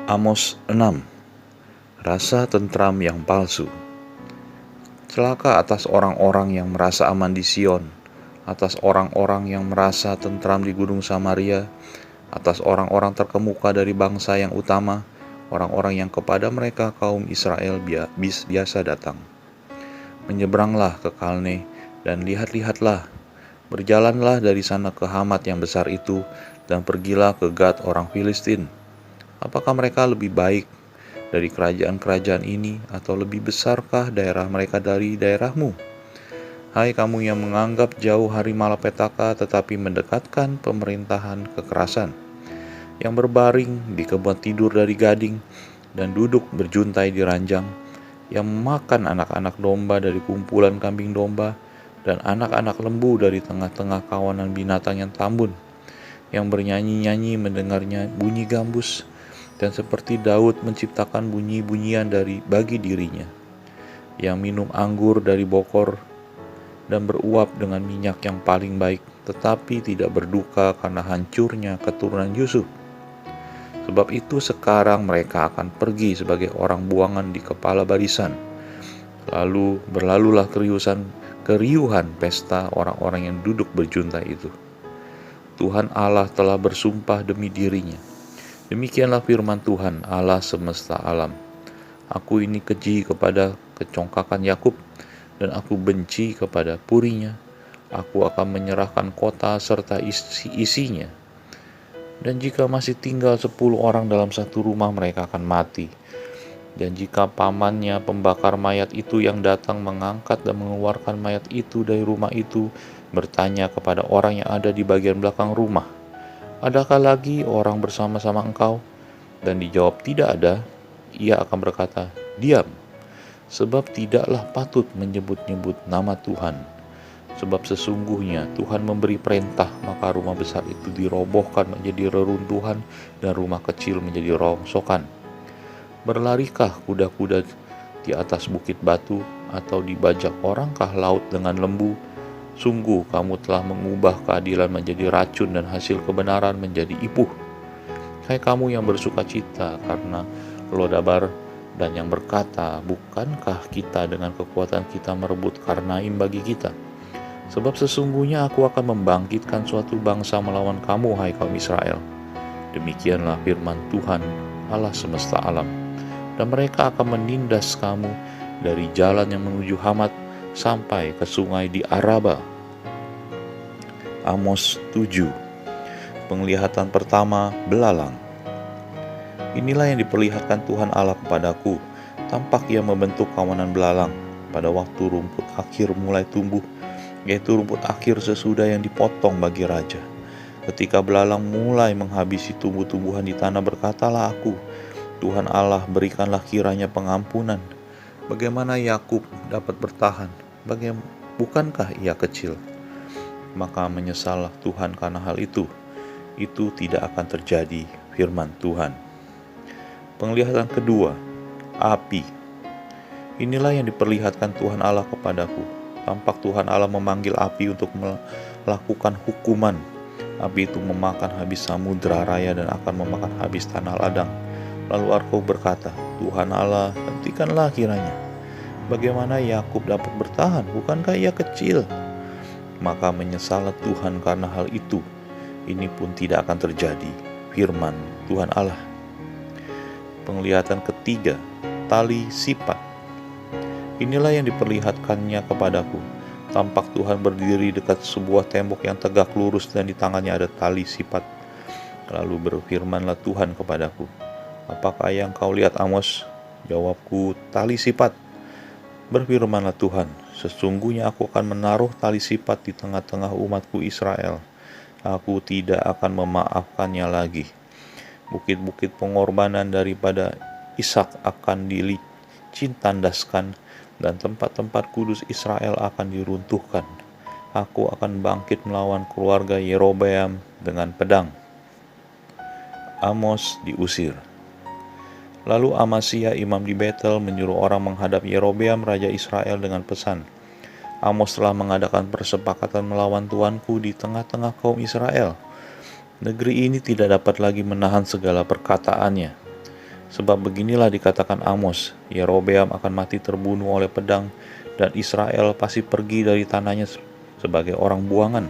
Amos 6. Rasa tentram yang palsu. Celaka atas orang-orang yang merasa aman di Sion, atas orang-orang yang merasa tentram di Gunung Samaria, atas orang-orang terkemuka dari bangsa yang utama, orang-orang yang kepada mereka kaum Israel biasa datang. Menyeberanglah ke Kalne dan lihat-lihatlah, berjalanlah dari sana ke Hamat yang besar itu, dan pergilah ke Gad orang Filistin. Apakah mereka lebih baik dari kerajaan-kerajaan ini, atau lebih besarkah daerah mereka dari daerahmu? Hai kamu yang menganggap jauh hari malapetaka tetapi mendekatkan pemerintahan kekerasan, yang berbaring di kebun tidur dari gading dan duduk berjuntai di ranjang, yang memakan anak-anak domba dari kumpulan kambing domba dan anak-anak lembu dari tengah-tengah kawanan binatang yang tambun, yang bernyanyi-nyanyi mendengarnya bunyi gambus, dan seperti Daud menciptakan bunyi-bunyian bagi dirinya, yang minum anggur dari bokor dan beruap dengan minyak yang paling baik, tetapi tidak berduka karena hancurnya keturunan Yusuf. Sebab itu sekarang mereka akan pergi sebagai orang buangan di kepala barisan. Lalu berlalulah keriuhan pesta orang-orang yang duduk berjuntai itu. Tuhan Allah telah bersumpah demi dirinya. Demikianlah firman Tuhan Allah semesta alam. Aku ini keji kepada kecongkakan Yakub, dan aku benci kepada purinya. Aku akan menyerahkan kota serta isinya. Dan jika masih tinggal 10 orang dalam satu rumah, mereka akan mati. Dan jika pamannya pembakar mayat itu yang datang mengangkat dan mengeluarkan mayat itu dari rumah itu, bertanya kepada orang yang ada di bagian belakang rumah, adakah lagi orang bersama-sama engkau? Dan dijawab tidak ada, ia akan berkata, diam, sebab tidaklah patut menyebut-nyebut nama Tuhan. Sebab sesungguhnya Tuhan memberi perintah, maka rumah besar itu dirobohkan menjadi reruntuhan dan rumah kecil menjadi rongsokan. Berlarikah kuda-kuda di atas bukit batu, atau dibajak orangkah laut dengan lembu? Sungguh kamu telah mengubah keadilan menjadi racun dan hasil kebenaran menjadi ipuh. Hai kamu yang bersuka cita karena Lodabar, dan yang berkata, bukankah kita dengan kekuatan kita merebut Karnaim bagi kita? Sebab sesungguhnya aku akan membangkitkan suatu bangsa melawan kamu, hai kaum Israel. Demikianlah firman Tuhan Allah semesta alam. Dan mereka akan menindas kamu dari jalan yang menuju Hamat sampai ke sungai di Araba. Amos 7. Penglihatan pertama belalang. Inilah yang diperlihatkan Tuhan Allah kepadaku. Tampak ia membentuk kawanan belalang pada waktu rumput akhir mulai tumbuh, yaitu rumput akhir sesudah yang dipotong bagi raja. Ketika belalang mulai menghabisi tumbuh-tumbuhan di tanah, berkatalah aku, Tuhan Allah, berikanlah kiranya pengampunan. Bagaimana Yakub dapat bertahan? Bukankah ia kecil? Maka menyesallah Tuhan karena hal itu. Itu tidak akan terjadi, firman Tuhan. Penglihatan kedua, api. Inilah yang diperlihatkan Tuhan Allah kepadaku. Tampak Tuhan Allah memanggil api untuk melakukan hukuman. Api itu memakan habis samudra raya dan akan memakan habis tanah ladang. Lalu aku berkata, Tuhan Allah, hentikanlah kiranya. Bagaimana Yakub dapat bertahan? Bukankah ia kecil? Maka menyesallah Tuhan karena hal itu. Ini pun tidak akan terjadi, firman Tuhan Allah. Penglihatan ketiga, tali sipat. Inilah yang diperlihatkannya kepadaku. Tampak Tuhan berdiri dekat sebuah tembok yang tegak lurus dan di tangannya ada tali sipat. Lalu berfirmanlah Tuhan kepadaku, apakah yang kau lihat, Amos? Jawabku, tali sipat. Berfirmanlah Tuhan, sesungguhnya aku akan menaruh tali sipat di tengah-tengah umatku Israel. Aku tidak akan memaafkannya lagi. Bukit-bukit pengorbanan daripada Ishak akan dilicin-tandaskan, dan tempat-tempat kudus Israel akan diruntuhkan. Aku akan bangkit melawan keluarga Yerobeam dengan pedang. Amos diusir. Lalu Amasya imam di Betel menyuruh orang menghadap Yerobeam raja Israel dengan pesan, Amos telah mengadakan persepakatan melawan tuanku di tengah-tengah kaum Israel. Negeri ini tidak dapat lagi menahan segala perkataannya. Sebab beginilah dikatakan Amos, Yerobeam akan mati terbunuh oleh pedang, dan Israel pasti pergi dari tanahnya sebagai orang buangan.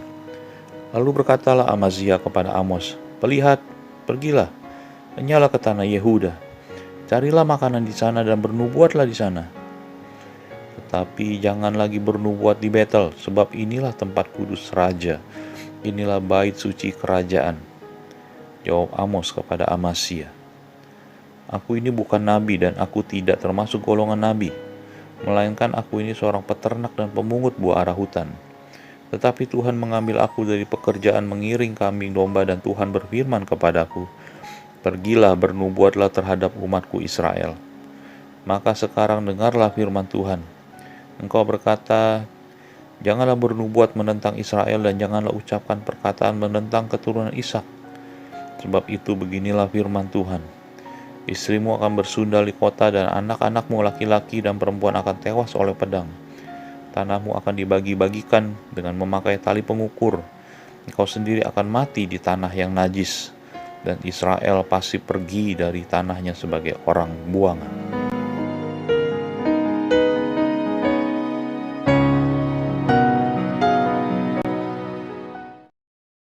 Lalu berkatalah Amazia kepada Amos, "Pelihat, pergilah, menyalah ke tanah Yehuda, carilah makanan di sana dan bernubuatlah di sana. Tetapi jangan lagi bernubuat di Betel, sebab inilah tempat kudus raja, inilah bait suci kerajaan." Jawab Amos kepada Amazia, "Aku ini bukan nabi dan aku tidak termasuk golongan nabi, melainkan aku ini seorang peternak dan pemungut buah arah hutan. Tetapi Tuhan mengambil aku dari pekerjaan mengiring kambing domba dan Tuhan berfirman kepadaku, 'Pergilah bernubuatlah terhadap umatku Israel.' Maka sekarang dengarlah firman Tuhan. Engkau berkata, janganlah bernubuat menentang Israel dan janganlah ucapkan perkataan menentang keturunan Ishak. Sebab itu beginilah firman Tuhan. Istrimu akan bersundal di kota dan anak-anakmu laki-laki dan perempuan akan tewas oleh pedang. Tanahmu akan dibagi-bagikan dengan memakai tali pengukur. Engkau sendiri akan mati di tanah yang najis, dan Israel pasti pergi dari tanahnya sebagai orang buangan."